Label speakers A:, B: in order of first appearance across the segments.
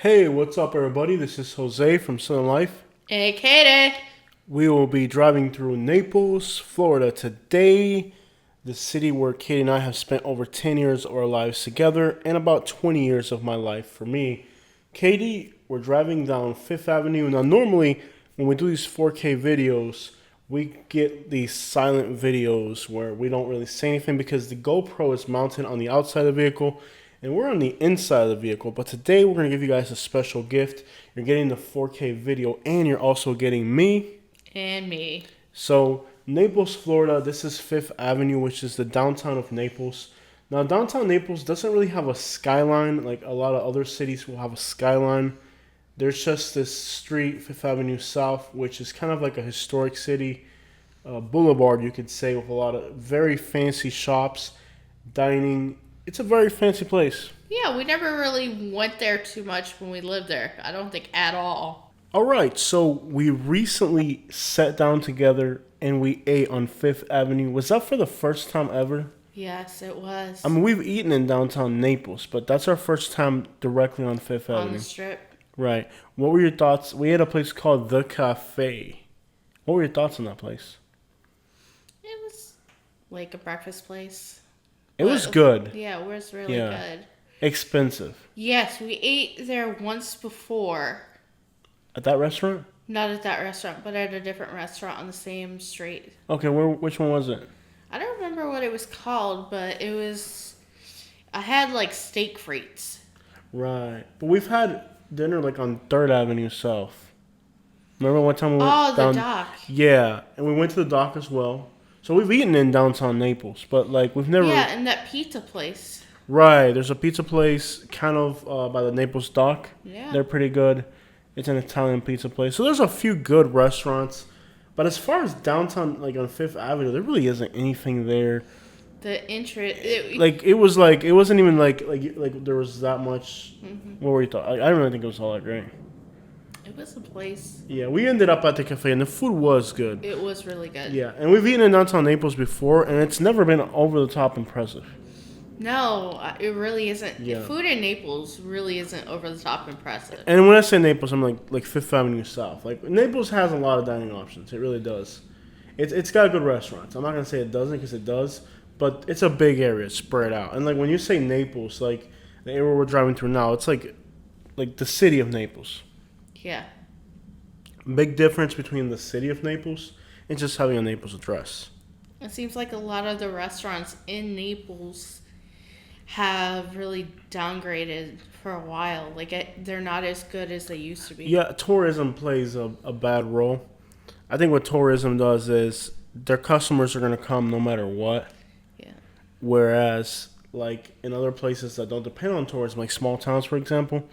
A: Hey, what's up, everybody? This is Jose from Southern Life.
B: Hey, Katie.
A: We will be driving through Naples, Florida today, the city where Katie and I have spent over 10 years of our lives together and about 20 years of my life for me. Katie, we're driving down Fifth Avenue. Now, normally, when we do these 4K videos, we get these silent videos where we don't really say anything because the GoPro is mounted on the outside of the vehicle and we're on the inside of the vehicle. But today we're going to give you guys a special gift. You're getting the 4K video and you're also getting me.
B: And me.
A: So, Naples, Florida, this is Fifth Avenue, which is the downtown of Naples. Now, downtown Naples doesn't really have a skyline like a lot of other cities will have a skyline. There's just this street, Fifth Avenue South, which is kind of like a historic city boulevard, you could say, with a lot of very fancy shops, dining. It's a very fancy place.
B: Yeah, we never really went there too much when we lived there. I don't think at all.
A: All right, so we recently sat down together and we ate on Fifth Avenue. Was that for the first time ever?
B: Yes, it was.
A: I mean, we've eaten in downtown Naples, but that's our first time directly on Fifth
B: On
A: Avenue.
B: the strip.
A: Right. What were your thoughts? We had a place called The Cafe. What were your thoughts on that place?
B: It was like a breakfast place.
A: It was good.
B: Yeah, it was really
A: Yeah.
B: good.
A: Expensive.
B: Yes, we ate there once before.
A: At that restaurant?
B: Not at that restaurant, but at a different restaurant on the same street.
A: Okay, which one was it?
B: I don't remember what it was called, but it was. I had like steak frites.
A: Right. But we've had dinner like on 3rd Avenue South. Remember one time we went
B: Oh, the
A: down?
B: dock.
A: Yeah, and we went to the dock as well. So we've eaten in downtown Naples, but like we've never.
B: Yeah, and that pizza place.
A: Right, there's a pizza place kind of by the Naples dock.
B: Yeah.
A: They're pretty good. It's an Italian pizza place. So there's a few good restaurants. But as far as downtown, like on Fifth Avenue, there really isn't anything there.
B: The entrance.
A: It wasn't even like there was that much.
B: Mm-hmm.
A: What were you thought? I don't really think it was all that great.
B: It was a place.
A: Yeah, we ended up at the cafe and the food was good.
B: It was really good.
A: Yeah, and we've eaten in downtown Naples before, and it's never been over the top impressive.
B: No, it really isn't.
A: Yeah.
B: Food in Naples really isn't over the top impressive.
A: And when I say Naples, I'm like Fifth Avenue South. Like Naples has a lot of dining options. It really does. It's got good restaurants. I'm not gonna say it doesn't because it does, but it's a big area, it's spread out. And like when you say Naples, like the area we're driving through now, it's like the city of Naples.
B: Yeah.
A: Big difference between the city of Naples and just having a Naples address.
B: It seems like a lot of the restaurants in Naples have really downgraded for a while. Like, they're not as good as they used to be.
A: Yeah, tourism plays a bad role. I think what tourism does is their customers are going to come no matter what.
B: Yeah.
A: Whereas, like, in other places that don't depend on tourism, like small towns, for example,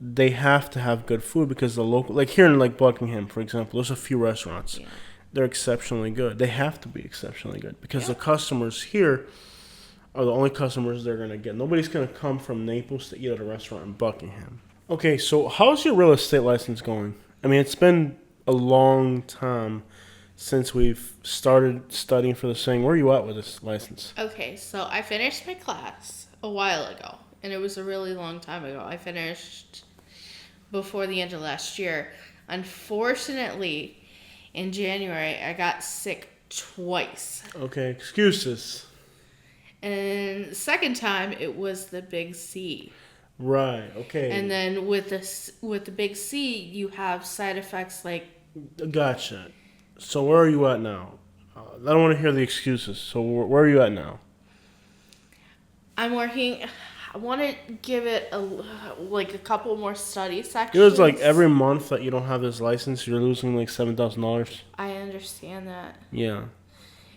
A: they have to have good food because the local... Like, here in, like, Buckingham, for example, there's a few restaurants.
B: Yeah.
A: They're exceptionally good. They have to be exceptionally good because
B: Yeah.
A: the customers here are the only customers they're going to get. Nobody's going to come from Naples to eat at a restaurant in Buckingham. Okay, so how's your real estate license going? I mean, it's been a long time since we've started studying for this thing. Where are you at with this license?
B: Okay, so I finished my class a while ago, and it was a really long time ago. I finished before the end of last year. Unfortunately, in January, I got sick twice.
A: Okay, excuses.
B: And the second time, it was the big C.
A: Right, okay.
B: And then with the big C, you have side effects like...
A: Gotcha. So where are you at now? I don't want to hear the excuses. So where are you at now?
B: I'm working... I want to give it a couple more study
A: It
B: sections.
A: was like every month that you don't have this license, you're losing like $7,000.
B: I understand that.
A: Yeah.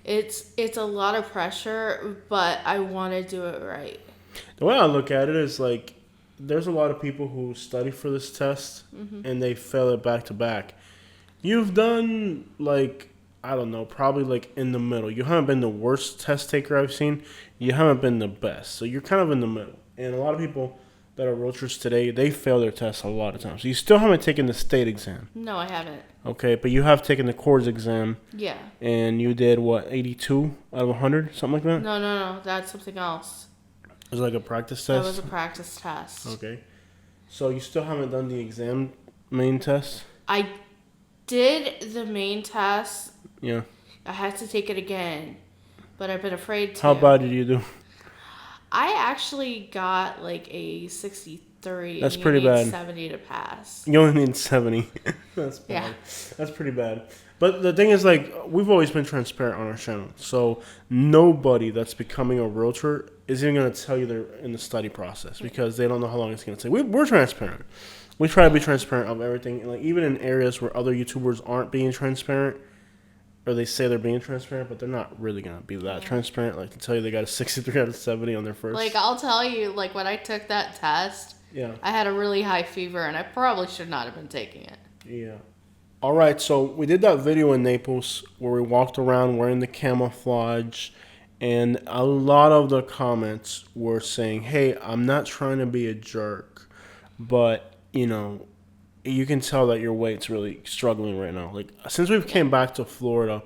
B: It's a lot of pressure, but I want to do it right.
A: The way I look at it is like there's a lot of people who study for this test and they fail it back to back. You've done like, I don't know, probably like in the middle. You haven't been the worst test taker I've seen. You haven't been the best. So you're kind of in the middle. And a lot of people that are realtors today, they fail their tests a lot of times. So you still haven't taken the state exam.
B: No, I haven't.
A: Okay, but you have taken the course exam.
B: Yeah.
A: And you did what, 82 out of 100, something like that?
B: No. That's something else.
A: It was like a practice
B: That
A: test?
B: was a practice test.
A: Okay. So you still haven't done the exam main test?
B: I did the main test.
A: Yeah.
B: I had to take it again, but I've been afraid
A: How
B: to.
A: bad did you do?
B: I actually got like a 63,
A: That's
B: and you
A: pretty
B: need
A: bad.
B: 70 to pass.
A: You only need 70. That's bad.
B: Yeah.
A: That's pretty bad. But the thing is, like, we've always been transparent on our channel. So nobody that's becoming a realtor is even going to tell you they're in the study process because they don't know how long it's going to take. We're transparent. We try to be transparent of everything. Like, even in areas where other YouTubers aren't being transparent, or they say they're being transparent, but they're not really going to be that transparent. Like, to tell you they got a 63 out of 70 on their first.
B: Like, I'll tell you, like, when I took that test,
A: Yeah.
B: I had a really high fever, and I probably should not have been taking it.
A: Yeah. All right, so we did that video in Naples where we walked around wearing the camouflage, and a lot of the comments were saying, "Hey, I'm not trying to be a jerk, but you can tell that your weight's really struggling right now. Like since we've came back to Florida,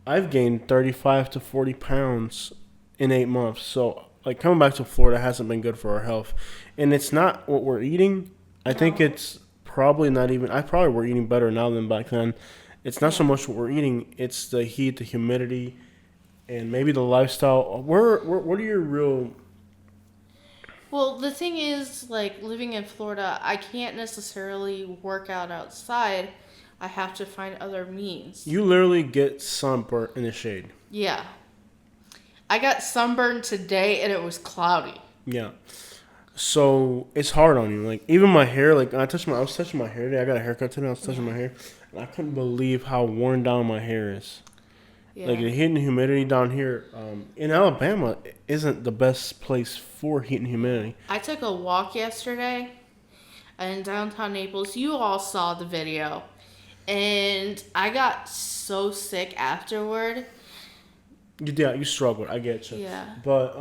A: I've gained 35 to 40 pounds in 8 months. So like coming back to Florida hasn't been good for our health, and it's not what we're eating. I think it's probably not even. I probably we're eating better now than back then. It's not so much what we're eating; it's the heat, the humidity, and maybe the lifestyle. What are your real?
B: Well, the thing is, like, living in Florida, I can't necessarily work out outside. I have to find other means.
A: You literally get sunburnt in the shade.
B: Yeah. I got sunburned today, and it was cloudy.
A: Yeah. So it's hard on you. Like even my hair, like I was touching my hair today. I got a haircut today. I was touching my hair, and I couldn't believe how worn down my hair is.
B: Yeah.
A: Like the heat and humidity down here in Alabama isn't the best place for heat and humidity.
B: I took a walk yesterday in downtown Naples. You all saw the video. And I got so sick afterward.
A: You struggled. I get you.
B: Yeah.
A: But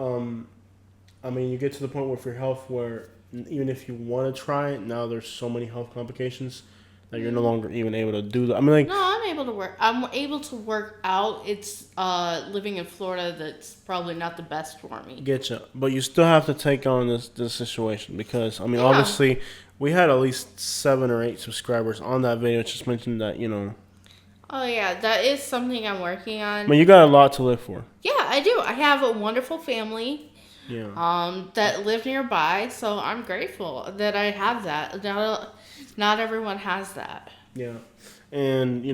A: I mean, you get to the point with your health where even if you want to try it, now there's so many health complications that you're no longer even able to do that. I mean, like,
B: No, I'm able to work. I'm able to work out. It's living in Florida that's probably not the best for me.
A: get you, but you still have to take on this situation because I mean,
B: Yeah.
A: obviously, we had at least 7 or 8 subscribers on that video. It just mentioned that
B: Oh yeah, that is something I'm working
A: I
B: on.
A: mean, you got a lot to live for.
B: Yeah, I do. I have a wonderful family.
A: Yeah.
B: That live nearby, so I'm grateful that I have that. Not everyone has that.
A: Yeah. And,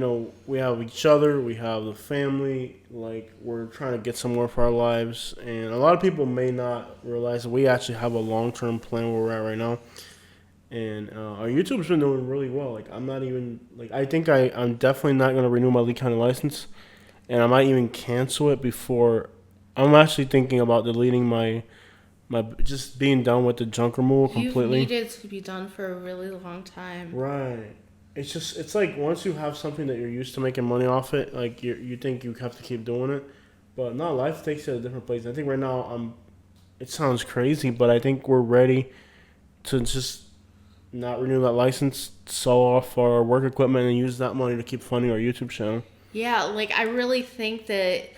A: we have each other, we have the family, like, we're trying to get somewhere for our lives. And a lot of people may not realize that we actually have a long-term plan where we're at right now. And our YouTube's been doing really well. Like, I'm not even, like, I think I'm definitely not going to renew my Lee County license. And I might even cancel it before, I'm actually thinking about deleting my just being done with the junk removal completely.
B: You've needed to be done for a really long time.
A: Right. It's like once you have something that you're used to making money off it, like you think you have to keep doing it, but no, life takes you to a different place. I think right now it sounds crazy, but I think we're ready to just not renew that license, sell off our work equipment, and use that money to keep funding our YouTube channel.
B: Yeah, like I really think that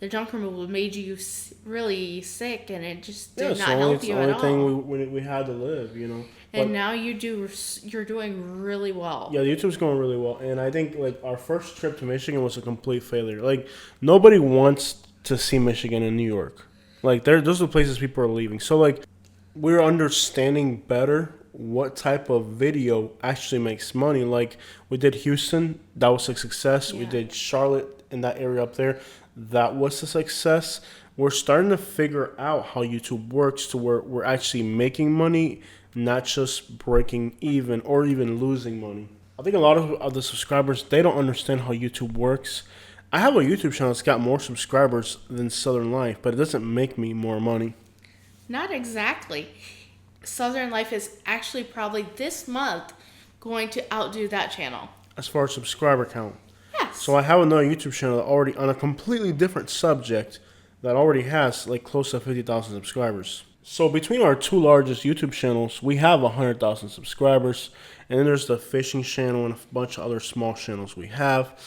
B: the junk removal made you really sick, and it just did not help you at all.
A: It's the only thing we had to live,
B: And now you're doing really well.
A: Yeah, the YouTube's going really well, and I think like our first trip to Michigan was a complete failure. Like nobody wants to see Michigan and New York. Like those are the places people are leaving. So like we're understanding better what type of video actually makes money. Like we did Houston, that was a success.
B: Yeah.
A: We did Charlotte in that area up there, that was a success. We're starting to figure out how YouTube works to where we're actually making money, not just breaking even or even losing money. I think a lot of the subscribers, they don't understand how YouTube works. I have a YouTube channel that's got more subscribers than Southern Life, but it doesn't make me more money.
B: Not exactly. Southern Life is actually probably this month going to outdo that channel.
A: As far as subscriber count.
B: Yes.
A: So I have another YouTube channel that already on a completely different subject that already has like close to 50,000 subscribers. So between our 2 largest YouTube channels, we have 100,000 subscribers. And then there's the fishing channel and a bunch of other small channels we have.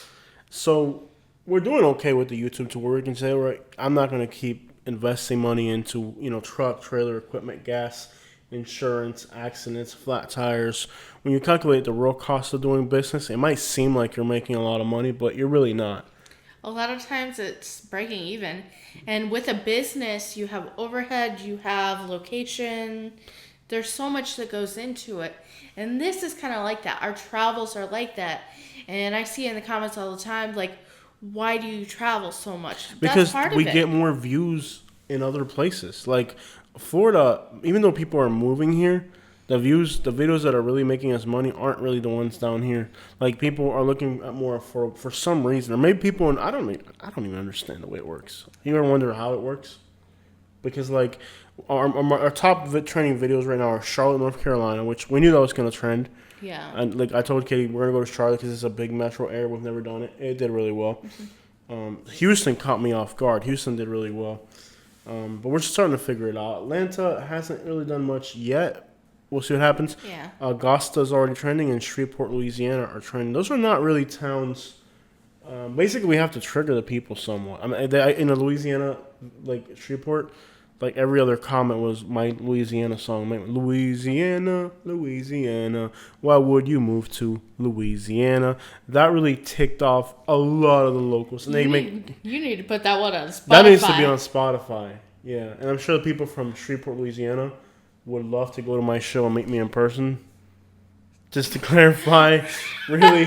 A: So we're doing okay with the YouTube to where we can say, right, I'm not going to keep investing money into, truck, trailer, equipment, gas, insurance, accidents, flat tires. When you calculate the real cost of doing business, it might seem like you're making a lot of money, but you're really not.
B: A lot of times it's breaking even. And with a business, you have overhead, you have location. There's so much that goes into it. And this is kind of like that. Our travels are like that. And I see in the comments all the time, like, why do you travel so much? That's
A: Because
B: part
A: we
B: of
A: get
B: it.
A: more views in other places. Like Florida, even though people are moving here, the videos that are really making us money aren't really the ones down here. Like people are looking at more for some reason, or maybe people. And I don't even understand the way it works. You ever wonder how it works? Because like our top trending videos right now are Charlotte, North Carolina, which we knew that was gonna trend.
B: Yeah.
A: And like I told Katie, we're gonna go to Charlotte because it's a big metro area. We've never done it. It did really well. Houston caught me off guard. Houston did really well. But we're starting to figure it out. Atlanta hasn't really done much yet. We'll see what happens.
B: Yeah.
A: Augusta's already trending, and Shreveport, Louisiana are trending. Those are not really towns. Basically, we have to trigger the people somewhat. I mean, in Louisiana, like Shreveport, like every other comment was my Louisiana song. Louisiana, Louisiana, why would you move to Louisiana? That really ticked off a lot of the locals, and
B: You need to put that one on Spotify.
A: that needs to be on Spotify. Yeah, and I'm sure the people from Shreveport, Louisiana, would love to go to my show and meet me in person. Just to clarify, really,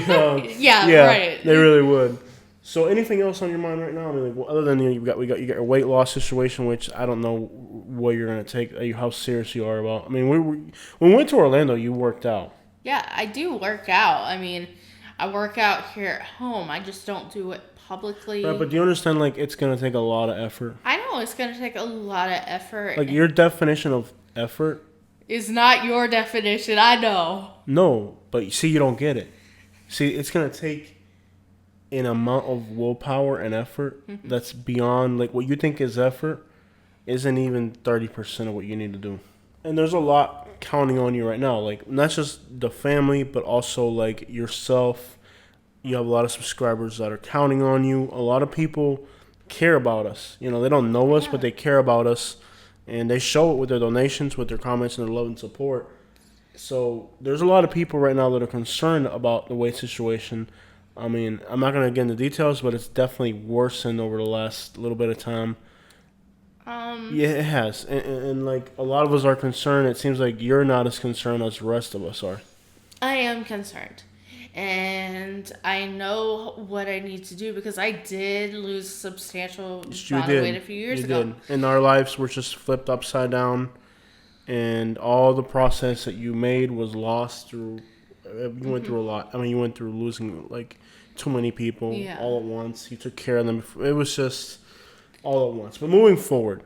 B: Yeah, right.
A: they really would. So, anything else on your mind right now? I mean, like, well, other than you got your weight loss situation, which I don't know what you're gonna take, how serious you are about. I mean, when we went to Orlando, you worked out.
B: Yeah, I do work out. I mean, I work out here at home. I just don't do it publicly.
A: Right, but do you understand? Like, it's gonna take a lot of effort.
B: I know it's going to take a lot of effort.
A: Like your definition of effort.
B: Is not your definition. I know.
A: No, but you see, you don't get it. See, it's gonna take an amount of willpower and effort that's beyond like what you think is effort isn't even 30% of what you need to do. And there's a lot counting on you right now. Like not just the family, but also like yourself. You have a lot of subscribers that are counting on you. A lot of people care about us. You know, they don't know us, but they care about us. And they show it with their donations, with their comments, and their love and support. So there's a lot of people right now that are concerned about the weight situation. I mean, I'm not going to get into details, but it's definitely worsened over the last little bit of time. Yeah, it has. And like, a lot of us are concerned. It seems like you're not as concerned as the rest of us are.
B: I am concerned. And I know what I need to do because I did lose a substantial amount of weight a few years ago.
A: Did. And our lives were just flipped upside down. And all the process that you made was lost through. You went through a lot. I mean, you went through losing like too many people all at once. You took care of them. It was just all at once. But moving forward,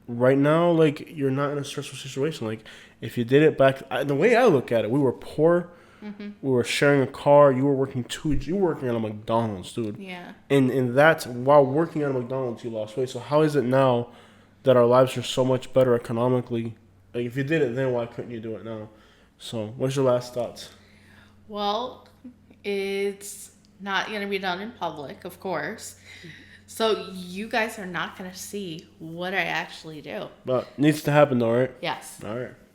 A: right now, like you're not in a stressful situation. Like if you did it back, the way I look at it, we were poor. We were sharing a car. You were working at a McDonald's, dude.
B: Yeah.
A: And that's while working at a McDonald's, you lost weight. So how is it now that our lives are so much better economically? Like if you did it then, why couldn't you do it now? So what's your last thoughts?
B: Well, it's not going to be done in public, of course. So you guys are not going to see what I actually do.
A: But needs to happen though, right?
B: Yes.
A: All right.